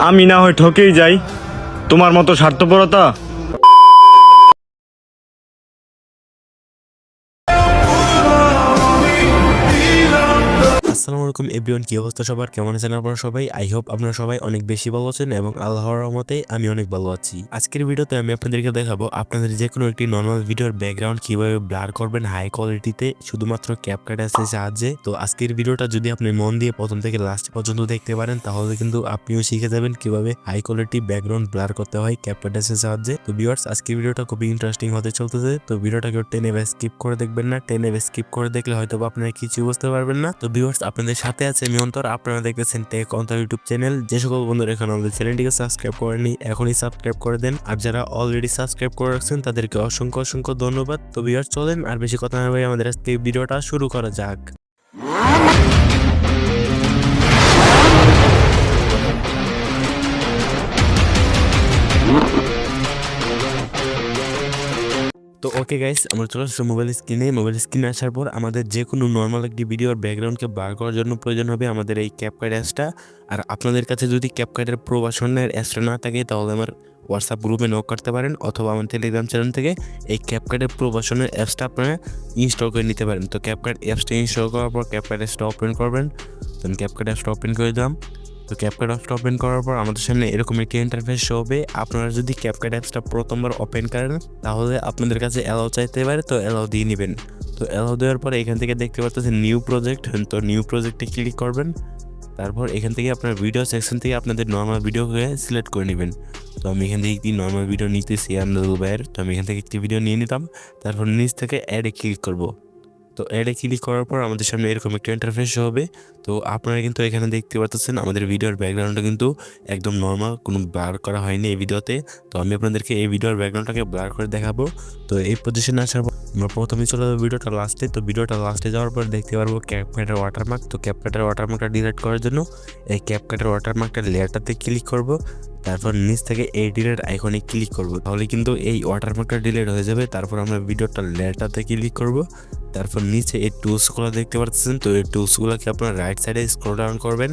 আমি না হয় ঠকেই যাই, তোমার মতো স্বার্থপরতা। আসসালামু আলাইকুম এভরিওয়ান, কি অবস্থা সবার? কেমন আছেন আপনারা সবাই? আই হোপ আপনারা সবাই অনেক বেশি ভালো আছেন এবং আল্লাহর রহমতে আমি অনেক ভালো আছি। আজকের ভিডিওতে আমি আপনাদেরকে দেখাবো আপনাদের যে কোনো একটি নর্মাল ভিডিওর ব্যাকগ্রাউন্ড কিভাবে ব্লার করবেন হাই কোয়ালিটিতে শুধুমাত্র ক্যাপকাট এর সাহায্যে। তো আজকের ভিডিওটা যদি আপনি মন দিয়ে প্রথম থেকে লাস্ট পর্যন্ত দেখতে পারেন তাহলে কিন্তু আপনিও শিখে যাবেন কিভাবে হাই কোয়ালিটি ব্যাকগ্রাউন্ড ব্লার করতে হয় ক্যাপকাট এর সাহায্যে। তো ভিউয়ার্স, আজকের ভিডিওটা খুবই ইন্টারেস্টিং হতে চলতেছে। তো ভিডিওটাকে টেনে স্কিপ করে দেখবেন না, টেনে স্কিপ করে দেখলে হয়তো আপনারা কিছু বুঝতে পারবেন না। তো ভিউয়ার্স, আপনাদের সাথে আছে আমি অন্তর, আপনারা দেখতেছেন টেক অন্তর ইউটিউব চ্যানেল। যে সকল বন্ধুরা এখন আমাদের চ্যানেলটিকে সাবস্ক্রাইব করেনি এখনই সাবস্ক্রাইব করে দেন, আর যারা অলরেডি সাবস্ক্রাইব করে রাখছেন তাদেরকে অসংখ্য অসংখ্য ধন্যবাদ। তো ভিউয়ার্স, চলেন আর বেশি কথা না বলে আমাদের আজকে ভিডিওটা শুরু করা যাক। তো ওকে গাইস, আমরা চলে আসছি মোবাইল স্ক্রিনে আসার পর আমাদের যে কোনো নর্মাল একটি ভিডিওর ব্যাকগ্রাউন্ডকে বার করার জন্য প্রয়োজন হবে আমাদের এই ক্যাপকাট অ্যাপসটা। আর আপনাদের কাছে যদি ক্যাপকাটের প্রো ভার্সনের অ্যাপসটা না থাকে তাহলে আমার হোয়াটসঅ্যাপ গ্রুপে নক করতে পারেন, অথবা আমার টেলিগ্রাম চ্যানেল থেকে এই ক্যাপকাটের প্রো ভার্সনের অ্যাপসটা আপনারা ইনস্টল করে নিতে পারেন। তো ক্যাপকাট অ্যাপসটা ইনস্টল করার পর ক্যাপকাট অ্যাপসটা ওপেন করবেন। তো আমি ক্যাপকাট অ্যাপসটা ওপেন করে দিলাম। তো ক্যাপকাট অ্যাপসটা ওপেন করার পর আমাদের সামনে এরকম একটি ইন্টারফেস শো হবে। আপনারা যদি ক্যাপকাট অ্যাপসটা প্রথমবার ওপেন করেন তাহলে আপনাদের কাছে অ্যালাউ চাইতে পারে, তো অ্যালাউ দিয়ে নেবেন। তো অ্যালাউ দেওয়ার পরে এখান থেকে দেখতে পাচ্ছেন নিউ প্রজেক্ট, তো নিউ প্রজেক্টে ক্লিক করবেন। তারপর এখান থেকে আপনার ভিডিও সেকশন থেকে আপনাদের নর্মাল ভিডিওকে সিলেক্ট করে নেবেন। তো আমি এখান থেকে একটি নর্মাল ভিডিও নিতেছি আমাদের দুবাইয়ের, তো আমি এখান থেকে একটি ভিডিও নিয়ে নিতাম। তারপর নিচ থেকে অ্যাডে ক্লিক করব। তো অ্যাডে ক্লিক করার পর আমাদের সামনে এরকম একটা ইন্টারফেস হবে। তো আপনারা কিন্তু এখানে দেখতে পাচ্ছেন আমাদের ভিডিওর ব্যাকগ্রাউন্ডটা কিন্তু একদম নর্মাল, কোনো ব্লার করা হয়নি এই ভিডিওতে। তো আমি আপনাদেরকে এই ভিডিওর ব্যাকগ্রাউন্ডটাকে ব্লার করে দেখাবো। তো এই পজিশনে আসার পর আমরা প্রথমে চলে যাবো ভিডিওটা লাস্টে। তো ভিডিওটা লাস্টে যাওয়ার পর দেখতে পারবো ক্যাপকাটের ওয়াটারমার্ক। তো ক্যাপকাটের ওয়াটারমার্কটা ডিলিট করার জন্য এই ক্যাপকাটের ওয়াটারমার্কটা লেয়ারটাতে ক্লিক করব। তারপর নিচ থেকে এই ডিলেট আইকনে ক্লিক করব, তাহলে কিন্তু এই ওয়াটারমার্কটা ডিলিট হয়ে যাবে। তারপর আমরা ভিডিওটা লেয়ারটাতে ক্লিক করব। তারপর নিচে এই টুলসগুলো দেখতে পাচ্ছেন, তো এই টুলসগুলোকে আপনারা রাইট সাইডে স্ক্রল ডাউন করবেন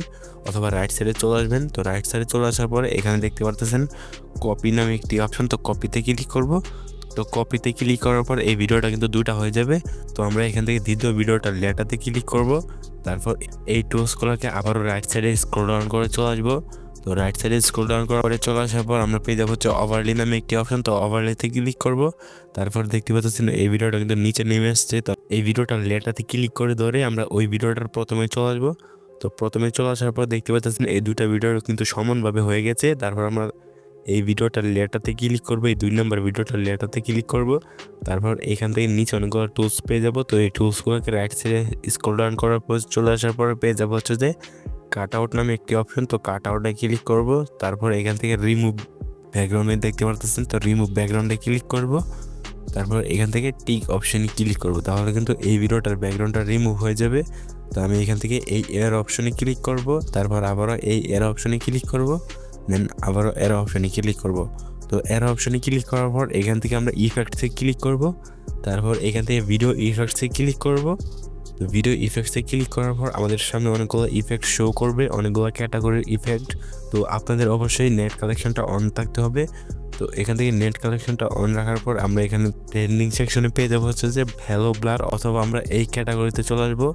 অথবা রাইট সাইডে চলে আসবেন। তো রাইট সাইডে চলে আসার পরে এখানে দেখতে পাচ্ছেন কপি নামে একটি অপশন, তো কপিতে ক্লিক করব। তো কপিতে ক্লিক করার পর এই ভিডিওটা কিন্তু দুটা হয়ে যাবে। তো আমরা এখান থেকে দ্বিতীয় ভিডিওটা লেটাতে ক্লিক করব। তারপর এই টুলসগুলোকে আবারও রাইট সাইডে স্ক্রল ডাউন করে চলে আসবো। তো রাইট সাইডে স্ক্রল ডাউন করার পরে চলে আসার পর আমরা পেয়ে যাবো হচ্ছে ওভারলে নামে একটি অপশন, তো ওভারলেতে ক্লিক করব। তারপর দেখতে পাচ্ছেন এই ভিডিওটা কিন্তু নিচে নেমে আসছে। তো এই ভিডিওটা লেটাতে ক্লিক করে ধরে আমরা ওই ভিডিওটার প্রথমে চলে আসবো। তো প্রথমে চলে আসার পর দেখতে পাচ্ছেন এই দুটা ভিডিও কিন্তু সমানভাবে হয়ে গেছে। তারপর আমরা এই ভিডিওটার লেটাতে ক্লিক করবো, এই 2 নম্বর ভিডিওটার লেটাতে ক্লিক করব। তারপর এখান থেকে নিচে অনেকগুলো টুলস পেয়ে যাবো। তো এই টুলসগুলোকে রাইট সাইডে স্ক্রল ডাউন করার পর চলে আসার পর পেয়ে যাবো হচ্ছে যে কাট আউট নামে একটি অপশন, তো কাট আউটে ক্লিক করব। তারপর এখান থেকে রিমুভ ব্যাকগ্রাউন্ডে দেখতে পারতেছেন, তো রিমুভ ব্যাকগ্রাউন্ডে ক্লিক করব। তারপর এখান থেকে টিক অপশনে ক্লিক করব, তাহলে কিন্তু এই ভিডিওটার ব্যাকগ্রাউন্ডটা রিমুভ হয়ে যাবে। তো আমি এখান থেকে এই এর অপশনে ক্লিক করব। তারপর আবারও এই এর অপশনে ক্লিক করব, দেন আবারও এর অপশনে ক্লিক করব। তো এর অপশনে ক্লিক করার পর এখান থেকে আমরা ইফেক্টসে ক্লিক করব। তারপর এখান থেকে ভিডিও ইফেক্টসে ক্লিক করব। তো ভিডিও ইফেক্টসে ক্লিক করার পর আমাদের সামনে অনেকগুলো ইফেক্ট শো করবে, অনেকগুলো ক্যাটাগরির ইফেক্ট। তো আপনাদের অবশ্যই নেট কালেকশনটা অন থাকতে হবে। তো এখান থেকে নেট কালেকশনটা অন রাখার পর আমরা এখানে ট্রেন্ডিং সেকশনে পেয়ে যাবো হচ্ছে যে হ্যালো ব্লার, অথবা আমরা এই ক্যাটাগরিতে চলে আসবো।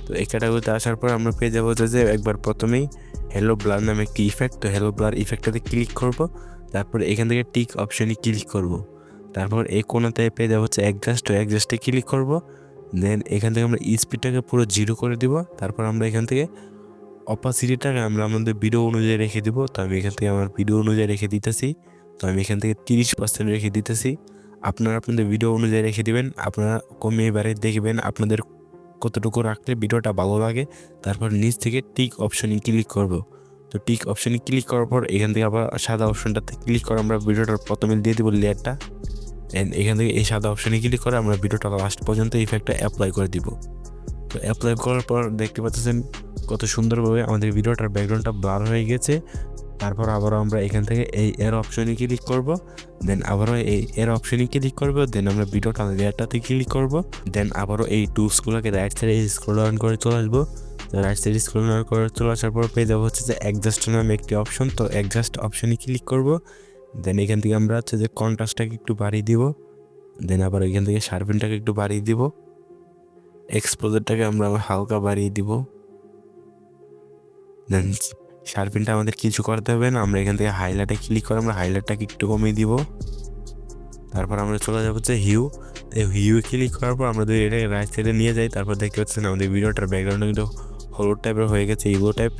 তো এই ক্যাটাগরিতে আসার পর আমরা পেয়ে যাবো হচ্ছে যে একবার প্রথমেই হ্যালো ব্লার নামে একটি ইফেক্ট, তো হ্যালো ব্লার ইফেক্টটাতে ক্লিক করব। তারপর এখান থেকে টিক অপশনে ক্লিক করব। তারপর এই কোণাতে পেয়ে যাবো হচ্ছে অ্যাডজাস্ট, তো অ্যাডজাস্টে ক্লিক করব। দেন এখান থেকে আমরা স্পিডটাকে পুরো 0 করে দিব। তারপর আমরা এখান থেকে অপাসিটিটাকে আমরা আমাদের ভিডিও অনুযায়ী রেখে দিব। তো আমি এখান থেকে আমার ভিডিও অনুযায়ী রেখে দিতেছি। তো আমি এখান থেকে 30% রেখে দিতেছি। আপনারা আপনাদের ভিডিও অনুযায়ী রেখে দিবেন, আপনারা কমিয়ে বাড়িয়ে দেখবেন আপনাদের কতটুকু রাখলে ভিডিওটা ভালো লাগে। তারপর নিচ থেকে টিক অপশনে ক্লিক করব। তো টিক অপশনে ক্লিক করার পর এখান থেকে আবার সাদা অপশনটাতে ক্লিক করে আমরা ভিডিওটার প্রথমে দিয়ে দিব লেয়ারটা। এখান থেকে এই সাদা অপশনে ক্লিক করে আমরা ভিডিওটা লাস্ট পর্যন্ত ইফেক্টটা অ্যাপ্লাই করে দিব। তো অ্যাপ্লাই করার পর দেখতে পাচ্ছেন কত সুন্দরভাবে আমাদের ভিডিওটার ব্যাকগ্রাউন্ডটা ব্লার হয়ে গেছে। তারপর আবারও আমরা এখান থেকে এই এর অপশনে ক্লিক করব, দেন আবারও এই এর অপশনে ক্লিক করব, দেন আমরা ভিডিওটা লেয়ারটাতে ক্লিক করব, দেন আবারও এই টুলসগুলোকে রাইট সাইডে স্ক্রল ডাউন করে চলে আসবো। তো তো রাইট সাইড স্ক্রল করে চলে আসার পর পেয়ে যাবো হচ্ছে যে অ্যাডজাস্ট নামে একটি অপশন। তো অ্যাডজাস্ট অপশনে ক্লিক করব। দেন এখান থেকে আমরা হচ্ছে যে কন্ট্রাস্টটাকে একটু বাড়িয়ে দিব। দেন আবার এখান থেকে শার্পেনটাকে একটু বাড়িয়ে দিব। এক্সপোজারটাকে আমরা হালকা বাড়িয়ে দিব। দেন শার্পেনটা আমাদের কিছু করতে হবে না, আমরা এখান থেকে হাইলাইটে ক্লিক করে আমরা হাইলাইটটাকে একটু কমিয়ে দিব। তারপর আমরা চলে যাবো হচ্ছে হিউ। হিউ ক্লিক করার পর আমরা যদি এটাকে রাইট সাইডে নিয়ে যাই, তারপর দেখতে পাচ্ছেন আমাদের ভিডিওটার ব্যাকগ্রাউন্ডে কিন্তু হলুদ টাইপের হয়ে গেছে, ইগো টাইপ।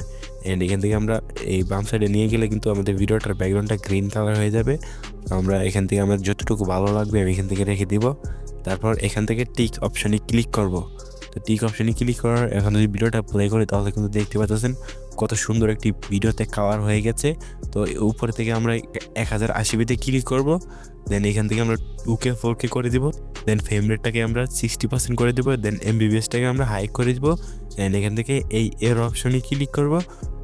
অ্যান্ড এখান থেকে আমরা এই বাম সাইডে নিয়ে গেলে কিন্তু আমাদের ভিডিওটার ব্যাকগ্রাউন্ডটা গ্রিন কালার হয়ে যাবে। আমরা এখান থেকে আমার যতটুকু ভালো লাগবে আমি এখান থেকে রেখে দিব। তারপর এখান থেকে টিক অপশানে ক্লিক করব। তো টিক অপশানে ক্লিক করার এখন যদি ভিডিওটা প্লে করি তাহলে কিন্তু দেখতে পাচ্ছেন কত সুন্দর একটি ভিডিওতে কাভার হয়ে গেছে। তো উপর থেকে আমরা 1080p ক্লিক করব। দেন এখান থেকে আমরা 2K 4K করে দিব। দেন ফ্রেম রেটটাকে আমরা 60% করে দেবো। দেন এমবিবিএসটাকে আমরা হাই করে দিব। দেন এখান থেকে এই এর অপশনে ক্লিক করব।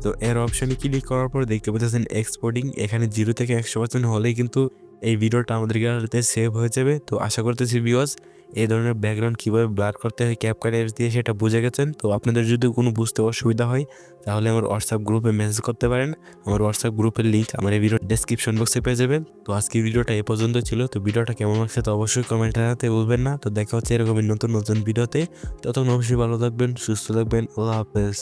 তো এর অপশনে ক্লিক করার পর দেখতে পাচ্ছেন এক্সপোর্টিং, এখানে 0 থেকে 100% হলেই কিন্তু এই ভিডিওটা আমাদের গ্যালারিতে সেভ হয়ে যাবে। তো আশা করতেছি ভিউয়ার্স এই ধরনের ব্যাকগ্রাউন্ড কীভাবে ব্লার করতে হয় ক্যাপকাট অ্যাপস দিয়ে সেটা বুঝে গেছেন। তো আপনাদের যদি কোনো বুঝতে অসুবিধা হয় তাহলে আমার হোয়াটসঅ্যাপ গ্রুপে মেসেজ করতে পারেন। আমার হোয়াটসঅ্যাপ গ্রুপের লিঙ্ক আমার এই ভিডিওর ডেসক্রিপশন বক্সে পেয়ে যাবেন। তো আজকের ভিডিওটা এই পর্যন্ত ছিল। তো ভিডিওটা কেমন লাগছে তো অবশ্যই কমেন্টে জানাতে ভুলবেন না। তো দেখা হচ্ছে এরকমই নতুন নতুন ভিডিওতে। ততক্ষণ অবশ্যই ভালো থাকবেন, সুস্থ থাকবেন। আল্লাহ হাফেজ।